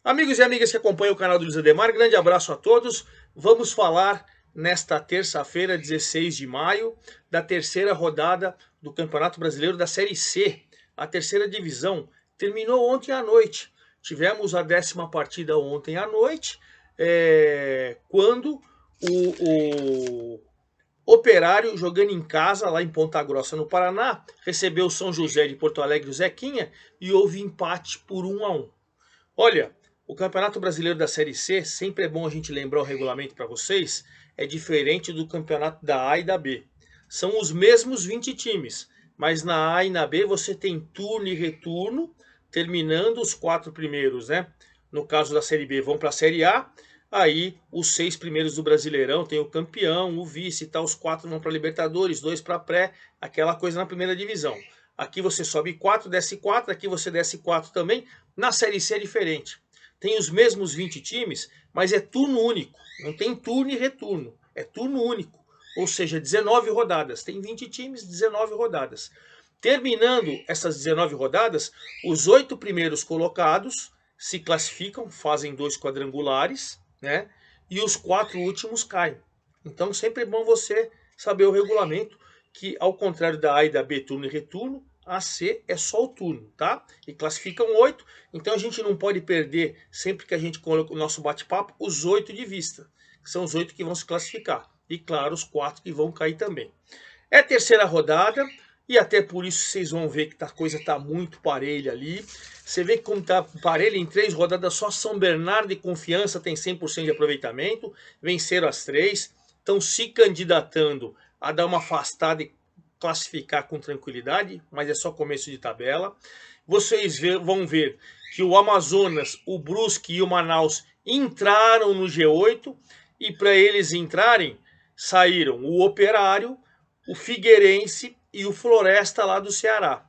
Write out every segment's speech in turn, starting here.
Amigos e amigas que acompanham o canal do Luiz Ademar, grande abraço a todos. Vamos falar nesta terça-feira, 16 de maio, da terceira rodada do Campeonato Brasileiro da Série C, a terceira divisão. Terminou ontem à noite. Tivemos a 10ª partida ontem à noite, quando o Operário, jogando em casa, lá em Ponta Grossa, no Paraná, recebeu o São José de Porto Alegre, o Zequinha, e houve empate por 1-1. Olha, o Campeonato Brasileiro da Série C, sempre é bom a gente lembrar o regulamento para vocês, é diferente do campeonato da A e da B. São os mesmos 20 times, mas na A e na B você tem turno e retorno, terminando os 4 primeiros, né? No caso da Série B vão para a Série A, aí os 6 primeiros do Brasileirão tem o campeão, o vice e tal, os 4 vão para Libertadores, 2 para pré, aquela coisa na primeira divisão. Aqui você sobe 4, desce 4, aqui você desce 4 também. Na Série C é diferente. Tem os mesmos 20 times, mas é turno único. Não tem turno e retorno. É turno único. Ou seja, 19 rodadas. Tem 20 times, 19 rodadas. Terminando essas 19 rodadas, os 8 primeiros colocados se classificam, fazem 2 quadrangulares, né? E os 4 últimos caem. Então sempre é bom você saber o regulamento, que ao contrário da A e da B, turno e retorno, a C é só o turno, tá? E classificam 8, então a gente não pode perder, sempre que a gente coloca o nosso bate-papo, os 8 de vista, que são os 8 que vão se classificar. E claro, os 4 que vão cair também. É a terceira rodada, e até por isso vocês vão ver que a coisa está muito parelha ali. Você vê que como está parelha em 3 rodadas, só São Bernardo e Confiança tem 100% de aproveitamento, venceram as 3, estão se candidatando a dar uma afastada e classificar com tranquilidade, mas é só começo de tabela. Vocês vão ver que o Amazonas, o Brusque e o Manaus entraram no G8, e para eles entrarem, saíram o Operário, o Figueirense e o Floresta lá do Ceará.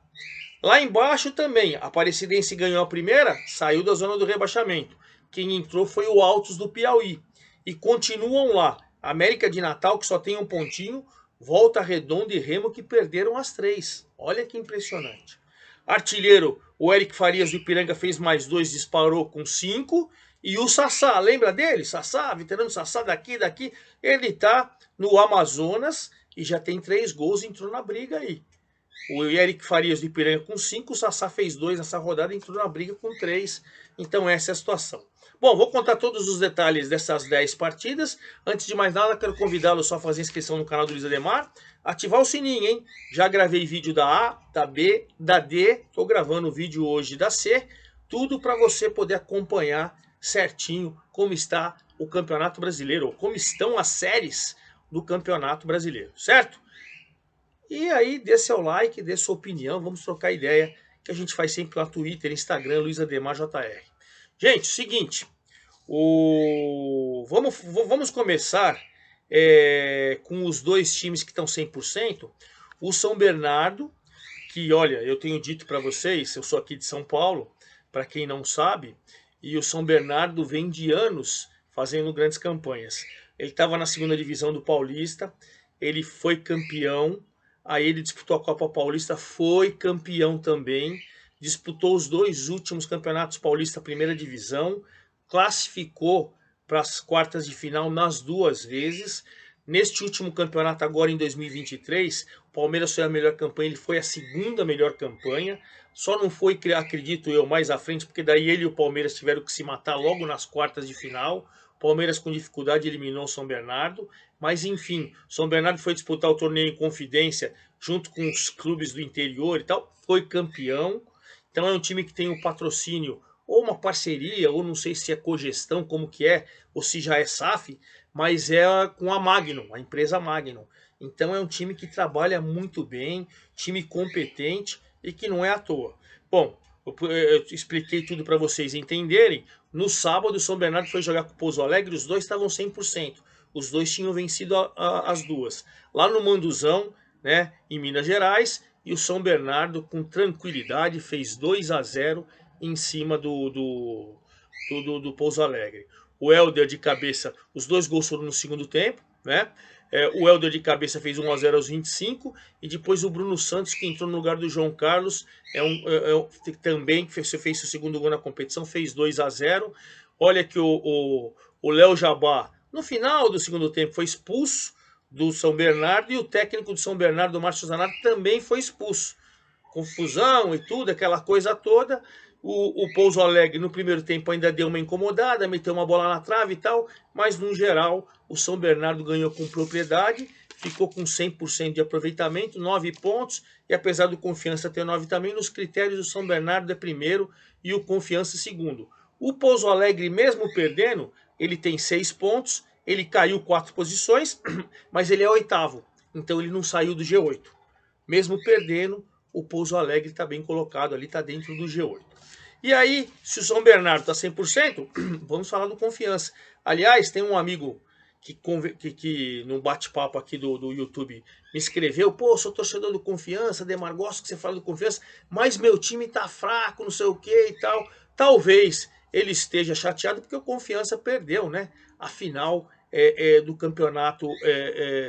Lá embaixo também, a Aparecidense ganhou a primeira, saiu da zona do rebaixamento. Quem entrou foi o Altos do Piauí. E continuam lá. América de Natal, que só tem um pontinho, Volta Redonda e Remo, que perderam as 3. Olha que impressionante. Artilheiro, o Eric Farias do Ipiranga fez mais 2, disparou com 5. E o Sassá, lembra dele? Sassá, veterano Sassá daqui, ele tá no Amazonas e já tem 3 gols, entrou na briga aí. O Eric Farias do Ipiranga com 5, o Sassá fez 2 nessa rodada, entrou na briga com 3. Então essa é a situação. Bom, vou contar todos os detalhes dessas 10 partidas. Antes de mais nada, quero convidá-lo só a fazer inscrição no canal do Luiz Ademar. Ativar o sininho, hein? Já gravei vídeo da A, da B, da D. Estou gravando o vídeo hoje da C. Tudo para você poder acompanhar certinho como está o Campeonato Brasileiro, ou como estão as séries do Campeonato Brasileiro, certo? E aí, dê seu like, dê sua opinião, vamos trocar ideia, que a gente faz sempre lá no Twitter, Instagram, Luiz Ademar JR. Gente, seguinte, vamos começar com os 2 times que estão 100%. O São Bernardo, que olha, eu tenho dito para vocês, eu sou aqui de São Paulo, para quem não sabe, e o São Bernardo vem de anos fazendo grandes campanhas. Ele estava na segunda divisão do Paulista, ele foi campeão, aí ele disputou a Copa Paulista, foi campeão também, disputou os 2 últimos campeonatos paulista primeira divisão, classificou para as quartas de final nas 2 vezes. Neste último campeonato agora em 2023, o Palmeiras foi a melhor campanha, ele foi a segunda melhor campanha, só não foi, acredito eu, mais à frente, porque daí ele e o Palmeiras tiveram que se matar logo nas quartas de final. O Palmeiras com dificuldade eliminou o São Bernardo, mas enfim, São Bernardo foi disputar o torneio em Confidência junto com os clubes do interior e tal, foi campeão. Então é um time que tem um patrocínio, ou uma parceria, ou não sei se é cogestão, como que é, ou se já é SAF, mas é com a Magnum, a empresa Magnum. Então é um time que trabalha muito bem, time competente e que não é à toa. Bom, eu expliquei tudo para vocês entenderem. No sábado, o São Bernardo foi jogar com o Pouso Alegre, os 2 estavam 100%. Os 2 tinham vencido as 2. Lá no Manduzão, né, em Minas Gerais, e o São Bernardo, com tranquilidade, fez 2-0 em cima do Pouso Alegre. O Helder de cabeça, os 2 gols foram no segundo tempo, né? O Helder de cabeça fez 1-0 aos 25. E depois o Bruno Santos, que entrou no lugar do João Carlos, também fez o segundo gol na competição, fez 2-0. Olha que o Léo Jabá, no final do segundo tempo, foi expulso do São Bernardo. E o técnico do São Bernardo, o Márcio Zanardi, também foi expulso. Confusão e tudo, aquela coisa toda. O Pouso Alegre no primeiro tempo ainda deu uma incomodada, meteu uma bola na trave e tal, mas no geral o São Bernardo ganhou com propriedade, ficou com 100% de aproveitamento, 9 pontos, e apesar do Confiança ter 9 também, nos critérios o São Bernardo é primeiro e o Confiança segundo. O Pouso Alegre, mesmo perdendo, ele tem 6 pontos, ele caiu 4 posições, mas ele é oitavo, então ele não saiu do G8. Mesmo perdendo, o Pouso Alegre está bem colocado ali, está dentro do G8. E aí, se o São Bernardo está 100%, vamos falar do Confiança. Aliás, tem um amigo que no bate-papo aqui do YouTube me escreveu: pô, sou torcedor do Confiança, Demar, gosto que você fala do Confiança, mas meu time tá fraco, não sei o que e tal. Talvez ele esteja chateado porque o Confiança perdeu, né? A final do campeonato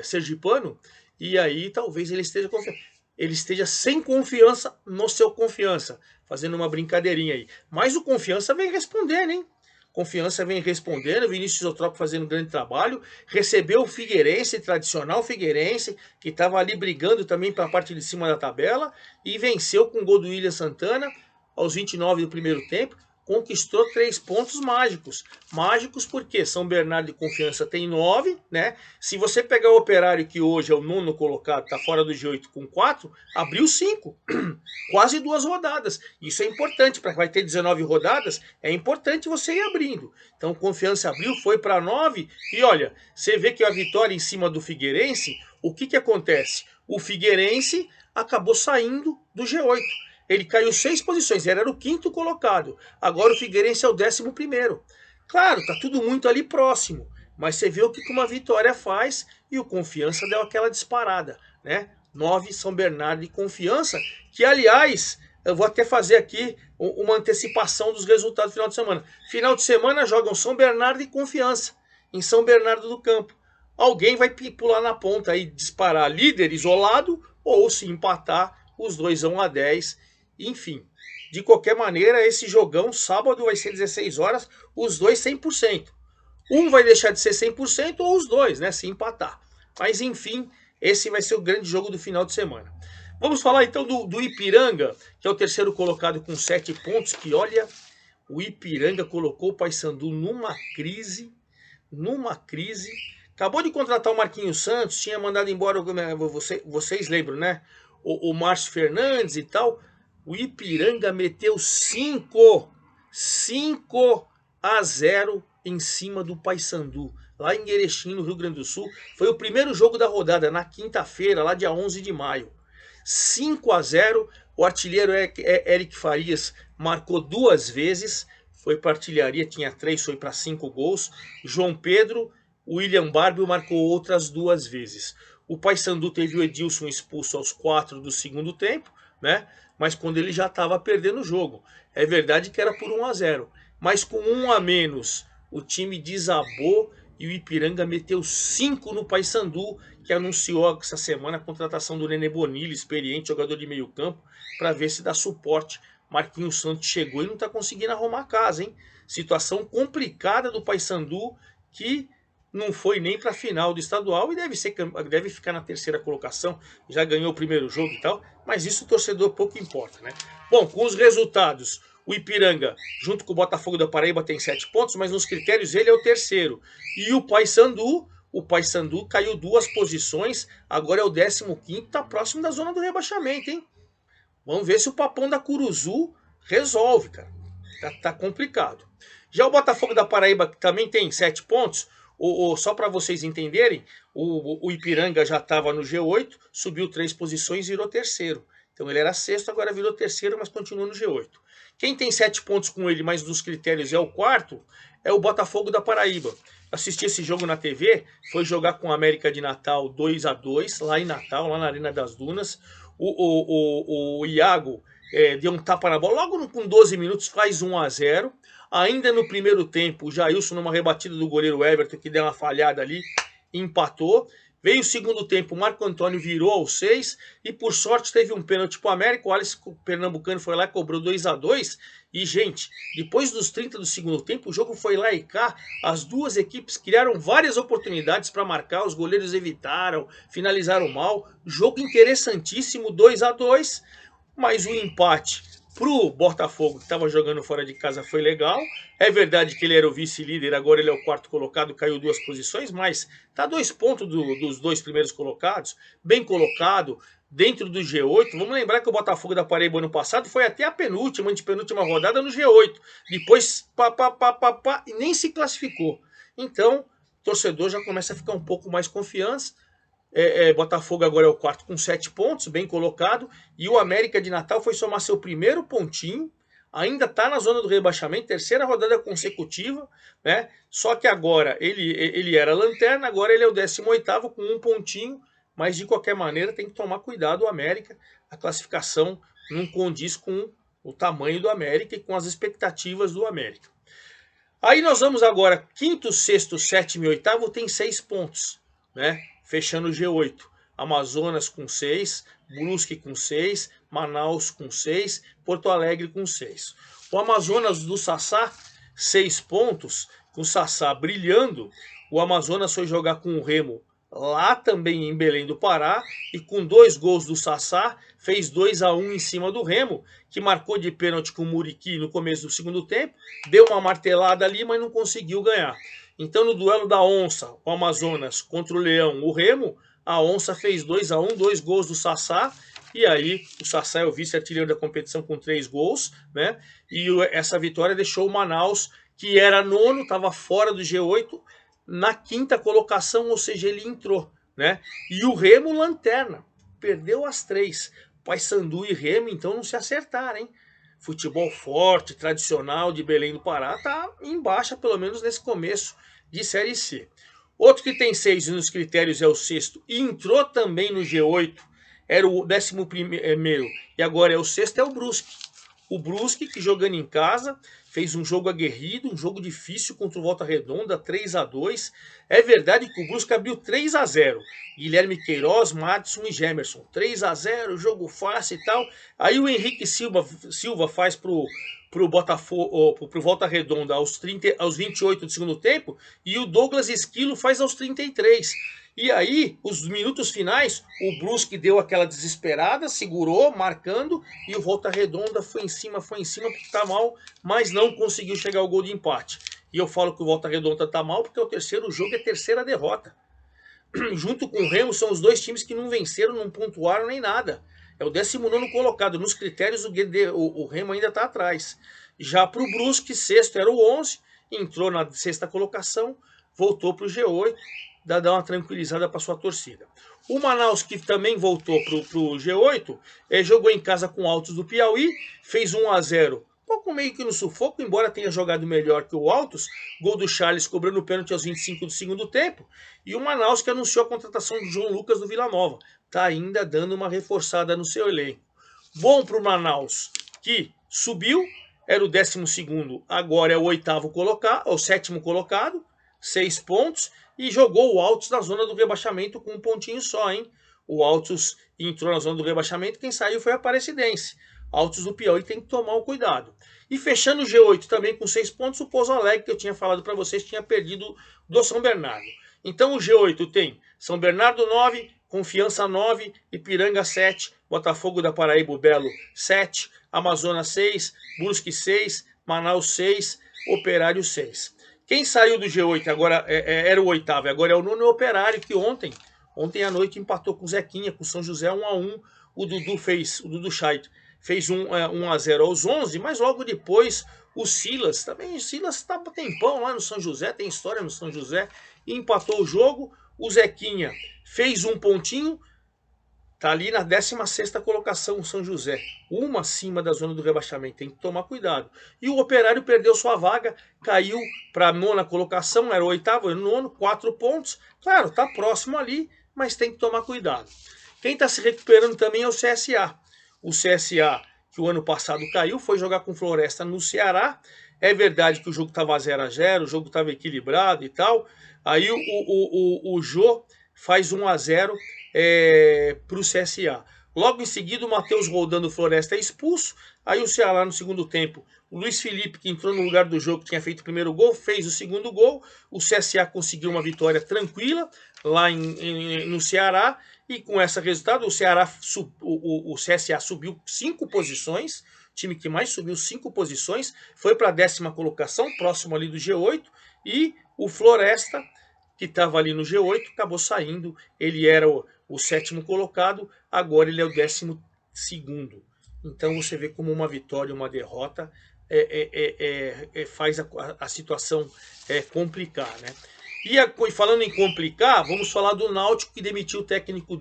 sergipano, e aí talvez ele esteja sem confiança no seu Confiança, fazendo uma brincadeirinha aí. Mas o Confiança vem respondendo, hein? Confiança vem respondendo, Vinícius Eutrópio fazendo um grande trabalho, recebeu o Figueirense, tradicional Figueirense, que estava ali brigando também para a parte de cima da tabela, e venceu com o gol do William Santana, aos 29 do primeiro tempo, conquistou 3 pontos mágicos. Mágicos porque São Bernardo e Confiança tem 9, né? Se você pegar o Operário, que hoje é o 9º colocado, está fora do G8 com 4, abriu 5. Quase 2 rodadas. Isso é importante, para que vai ter 19 rodadas, é importante você ir abrindo. Então Confiança abriu, foi para 9, e olha, você vê que a vitória em cima do Figueirense, o que acontece? O Figueirense acabou saindo do G8. Ele caiu 6 posições, era o 5º colocado. Agora o Figueirense é o 11º. Claro, tá tudo muito ali próximo, mas você vê o que uma vitória faz, e o Confiança deu aquela disparada, né? 9 São Bernardo e Confiança, que aliás, eu vou até fazer aqui uma antecipação dos resultados do final de semana. Final de semana jogam São Bernardo e Confiança, em São Bernardo do Campo. Alguém vai pular na ponta e disparar líder isolado, ou se empatar, os dois vão a 10. Enfim, de qualquer maneira, esse jogão, sábado vai ser 16 horas, os dois 100%. Um vai deixar de ser 100% ou os dois, né, se empatar. Mas enfim, esse vai ser o grande jogo do final de semana. Vamos falar então do Ipiranga, que é o terceiro colocado com 7 pontos, que olha, o Ipiranga colocou o Paysandu numa crise. Acabou de contratar o Marquinhos Santos, tinha mandado embora, vocês lembram, né? O Márcio Fernandes e tal. O Ipiranga meteu 5-0 em cima do Paysandu, lá em Erechim, no Rio Grande do Sul. Foi o primeiro jogo da rodada, na quinta-feira, lá dia 11 de maio. 5-0, o artilheiro Eric Farias marcou 2 vezes, foi para artilharia, tinha 3, foi para 5 gols. João Pedro, William Barbio marcou outras 2 vezes. O Paysandu teve o Edilson expulso aos 4 do segundo tempo, né? Mas quando ele já estava perdendo o jogo. É verdade que era por 1-0, mas com 1 a menos, o time desabou e o Ipiranga meteu 5 no Paysandu, que anunciou essa semana a contratação do Nenê Bonilha, experiente jogador de meio campo, para ver se dá suporte. Marquinhos Santos chegou e não está conseguindo arrumar a casa, hein? Situação complicada do Paysandu, que não foi nem para a final do estadual e deve ficar na terceira colocação. Já ganhou o primeiro jogo e tal, mas isso o torcedor pouco importa, né? Bom, com os resultados, o Ipiranga, junto com o Botafogo da Paraíba, tem 7 pontos, mas nos critérios ele é o terceiro. E o Paysandu caiu 2 posições, agora é o 15º, tá próximo da zona do rebaixamento, hein? Vamos ver se o Papão da Curuzu resolve, cara. Tá complicado. Já o Botafogo da Paraíba, que também tem 7 pontos, só para vocês entenderem, o Ipiranga já estava no G8, subiu 3 posições e virou terceiro. Então ele era sexto, agora virou terceiro, mas continua no G8. Quem tem 7 pontos com ele, mas dos critérios é o quarto, é o Botafogo da Paraíba. Assisti esse jogo na TV, foi jogar com a América de Natal 2-2, lá em Natal, lá na Arena das Dunas. O Iago deu um tapa na bola, logo com 12 minutos faz 1-0. Ainda no primeiro tempo, o Jailson, numa rebatida do goleiro Everton, que deu uma falhada ali, empatou. Veio o segundo tempo, o Marco Antônio virou aos 6 e por sorte teve um pênalti para o América. O Alisson Pernambucano foi lá e cobrou 2-2. E, gente, depois dos 30 do segundo tempo, o jogo foi lá e cá. As duas equipes criaram várias oportunidades para marcar, os goleiros evitaram, finalizaram mal. Jogo interessantíssimo, 2-2, mas o empate pro Botafogo, que estava jogando fora de casa, foi legal. É verdade que ele era o vice-líder, agora ele é o quarto colocado, caiu 2 posições, mas tá 2 pontos dos 2 primeiros colocados, bem colocado, dentro do G8. Vamos lembrar que o Botafogo da Paraíba ano passado foi até a penúltima, antepenúltima rodada no G8. Depois, e nem se classificou. Então, o torcedor já começa a ficar um pouco mais confiante. Botafogo agora é o quarto com 7 pontos, bem colocado. E o América de Natal foi somar seu primeiro pontinho. Ainda está na zona do rebaixamento, terceira rodada consecutiva, né? Só que agora ele era lanterna, agora ele é o 18º com 1 pontinho. Mas de qualquer maneira tem que tomar cuidado o América. A classificação não condiz com o tamanho do América e com as expectativas do América. Aí nós vamos agora, quinto, sexto, sétimo e oitavo tem 6 pontos, né? Fechando o G8. Amazonas com 6, Brusque com 6, Manaus com 6, Porto Alegre com 6. O Amazonas do Sassá, 6 pontos, com o Sassá brilhando. O Amazonas foi jogar com o Remo lá também em Belém do Pará, e com 2 gols do Sassá, fez 2-1 em cima do Remo, que marcou de pênalti com o Muriqui no começo do segundo tempo, deu uma martelada ali, mas não conseguiu ganhar. Então no duelo da Onça, o Amazonas contra o Leão, o Remo, a Onça fez 2-1, 2 gols do Sassá, e aí o Sassá é o vice-artilheiro da competição com 3 gols, né? E essa vitória deixou o Manaus, que era nono, estava fora do G8, na 5ª colocação, ou seja, ele entrou, né? E o Remo lanterna, perdeu as 3. Paysandu e Remo, então não se acertaram, hein? Futebol forte, tradicional de Belém do Pará, tá em baixa, pelo menos nesse começo de Série C. Outro que tem 6 nos critérios é o 6º, e entrou também no G8, era o 11º, e agora é o 6º, é o Brusque. O Brusque, que jogando em casa, fez um jogo aguerrido, um jogo difícil contra o Volta Redonda, 3-2. É verdade que o Brusque abriu 3-0. Guilherme Queiroz, Madison e Gemerson. 3-0, jogo fácil e tal. Aí o Henrique Silva faz pro Botafogo, pro Volta Redonda aos 28 do segundo tempo, e o Douglas Esquilo faz aos 33. E aí, os minutos finais, o Brusque deu aquela desesperada, segurou, marcando, e o Volta Redonda foi em cima porque tá mal, mas não conseguiu chegar ao gol de empate. E eu falo que o Volta Redonda tá mal porque o terceiro jogo é a terceira derrota. Junto com o Remo, são os 2 times que não venceram, não pontuaram nem nada. É o 19º colocado. Nos critérios, o Remo ainda está atrás. Já para o Brusque, 6º era o 11, entrou na 6ª colocação, voltou para o G8, dar uma tranquilizada para sua torcida. O Manaus, que também voltou para o G8, jogou em casa com o Altos do Piauí, fez 1-0, pouco meio que no sufoco, embora tenha jogado melhor que o Altos. Gol do Charles cobrando o pênalti aos 25 do segundo tempo. E o Manaus, que anunciou a contratação do João Lucas do Vila Nova, está ainda dando uma reforçada no seu elenco. Bom para o Manaus, que subiu, era o 12º, agora é o 8º colocado, o 7º colocado, 6 pontos, e jogou o Altos na zona do rebaixamento com 1 pontinho só, hein? O Altos entrou na zona do rebaixamento, quem saiu foi a Aparecidense. Altos do Piauí tem que tomar um cuidado. E fechando o G8 também com 6 pontos, o Pouso Alegre, que eu tinha falado para vocês, tinha perdido do São Bernardo. Então o G8 tem São Bernardo 9, Confiança 9, Ipiranga 7, Botafogo da Paraíba, o Belo 7, Amazonas 6, Brusque 6, Manaus 6, Operário 6. Quem saiu do G8 agora era o 8º, agora é o 9º Operário, que ontem à noite empatou com o Zequinha, com o São José 1-1. O Dudu Scheidt fez 1-0 aos 11, mas logo depois o Silas, também o Silas tá tempão lá no São José, tem história no São José, e empatou o jogo. O Zequinha fez 1 pontinho, tá ali na 16ª colocação o São José, uma acima da zona do rebaixamento, tem que tomar cuidado. E o Operário perdeu sua vaga, caiu para a 9ª colocação, era o 8º, era o 9º, 4 pontos. Claro, tá próximo ali, mas tem que tomar cuidado. Quem está se recuperando também é o CSA. O CSA, que o ano passado caiu, foi jogar com Floresta no Ceará. É verdade que o jogo estava 0-0, o jogo estava equilibrado e tal. Aí o Jô faz 1-0 para o CSA. Logo em seguida, o Matheus Roldan do Floresta é expulso. Aí o Ceará no segundo tempo, o Luiz Felipe, que entrou no lugar do jogo, que tinha feito o primeiro gol, fez o segundo gol. O CSA conseguiu uma vitória tranquila lá no Ceará. E com esse resultado, o CSA subiu 5 posições. Time que mais subiu 5 posições. Foi para a 10ª colocação, próximo ali do G8. E o Floresta, que estava ali no G8, acabou saindo. Ele era o 7º colocado, agora ele é o 12º. Então você vê como uma vitória e uma derrota faz a situação complicar, né? E falando em complicar, vamos falar do Náutico, que demitiu o técnico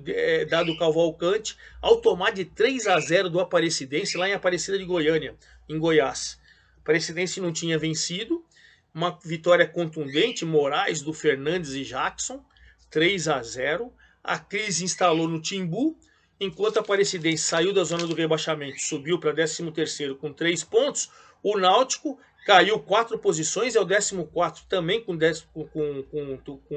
Dado Cavalcante ao tomar de 3-0 do Aparecidense lá em Aparecida de Goiânia, em Goiás. O Aparecidense não tinha vencido, uma vitória contundente, Moraes, do Fernandes e Jackson, 3-0. A crise instalou no Timbu, enquanto a Aparecidense saiu da zona do rebaixamento, subiu para 13º com 3 pontos, o Náutico caiu 4 posições, é o 14º também com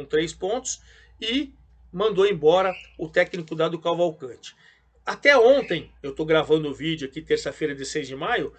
3 pontos, e mandou embora o técnico Dado Cavalcante. Até ontem, eu estou gravando o vídeo aqui, terça-feira, 16 de maio,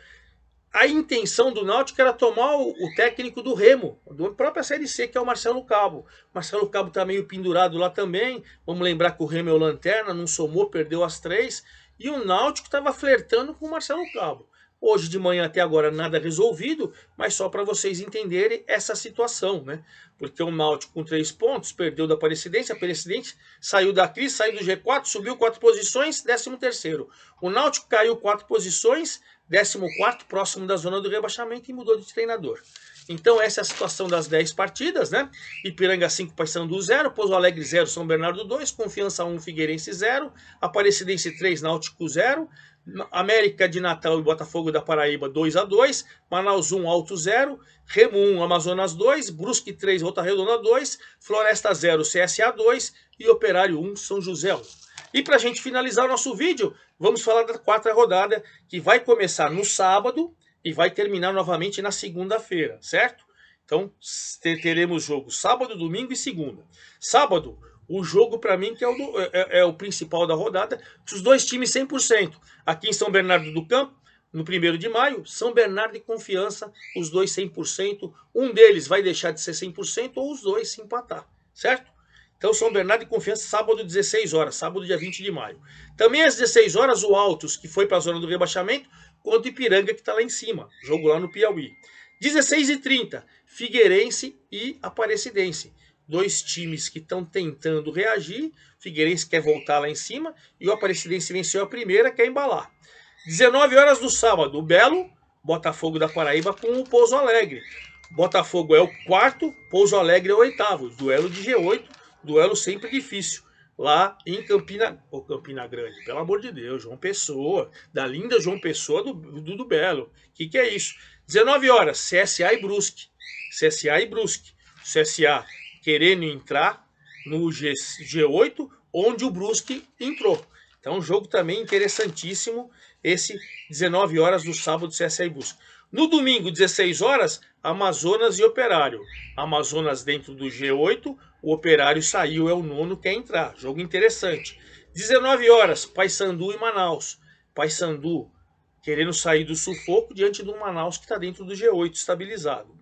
a intenção do Náutico era tomar o técnico do Remo, da própria Série C, que é o Marcelo Cabo. O Marcelo Cabo está meio pendurado lá também. Vamos lembrar que o Remo é o lanterna, não somou, perdeu as 3. E o Náutico estava flertando com o Marcelo Cabo. Hoje de manhã até agora nada resolvido, mas só para vocês entenderem essa situação, né? Porque o Náutico com 3 pontos perdeu da Aparecidense, a Aparecidense saiu da crise, saiu do G4, subiu 4 posições, 13º. O Náutico caiu 4 posições, 14º, próximo da zona do rebaixamento, e mudou de treinador. Então essa é a situação das 10 partidas, né? Ipiranga 5, Paysandu 0, Pouso Alegre 0, São Bernardo 2, Confiança 1, Figueirense 0, Aparecidense 3, Náutico 0, América de Natal e Botafogo da Paraíba 2-2, Manaus 1, Alto 0, Remo 1, Amazonas 2, Brusque 3, Volta Redonda 2, Floresta 0, CSA 2 e Operário 1, São José 1. E para a gente finalizar o nosso vídeo, vamos falar da 4ª rodada, que vai começar no sábado e vai terminar novamente na segunda-feira, certo? Então teremos jogo sábado, domingo e segunda. Sábado, o jogo para mim que é o principal da rodada, os dois times 100%. Aqui em São Bernardo do Campo, no 1º de maio, São Bernardo e Confiança, os dois 100%. Um deles vai deixar de ser 100% ou os dois se empatar, certo? Então São Bernardo e Confiança, sábado 16 horas, sábado dia 20 de maio. Também às 16 horas o Altos, que foi para a zona do rebaixamento, contra o Ipiranga, que está lá em cima, jogo lá no Piauí. 16h30, Figueirense e Aparecidense. Dois times que estão tentando reagir. Figueirense quer voltar lá em cima e o Aparecidense venceu a primeira, quer embalar. 19 horas do sábado, o Belo, Botafogo da Paraíba com o Pouso Alegre. Botafogo é o 4º, Pouso Alegre é o 8º. Duelo de G8, duelo sempre difícil. Lá em Campina Grande, pelo amor de Deus, João Pessoa, da linda João Pessoa do Belo. Que é isso? 19 horas, CSA e Brusque. CSA e Brusque. CSA querendo entrar no G8, onde o Brusque entrou. Então, um jogo também interessantíssimo, esse 19 horas do sábado, CSA e Brusque. No domingo, 16 horas, Amazonas e Operário. Amazonas dentro do G8, o Operário saiu, é o 9º, quer entrar. Jogo interessante. 19 horas, Paysandu e Manaus. Paysandu querendo sair do sufoco diante do Manaus que está dentro do G8, estabilizado.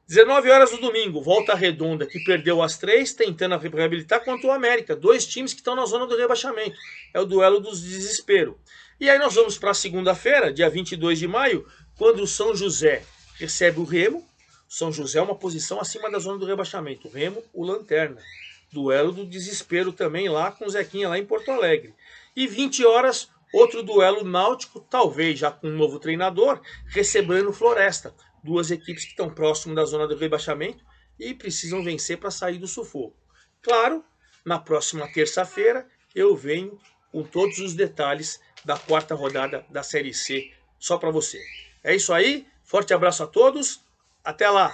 19 horas no domingo, Volta Redonda, que perdeu as 3, tentando reabilitar contra o América. Dois times que estão na zona do rebaixamento. É o duelo dos desespero. E aí nós vamos para a segunda-feira, dia 22 de maio, quando o São José recebe o Remo. São José é uma posição acima da zona do rebaixamento. O Remo, o lanterna. Duelo do desespero também lá com o Zequinha, lá em Porto Alegre. E 20 horas, outro duelo náutico, talvez já com um novo treinador, recebendo Floresta. Duas equipes que estão próximas da zona do rebaixamento e precisam vencer para sair do sufoco. Claro, na próxima terça-feira eu venho com todos os detalhes da 4ª rodada da Série C, só para você. É isso aí, forte abraço a todos, até lá!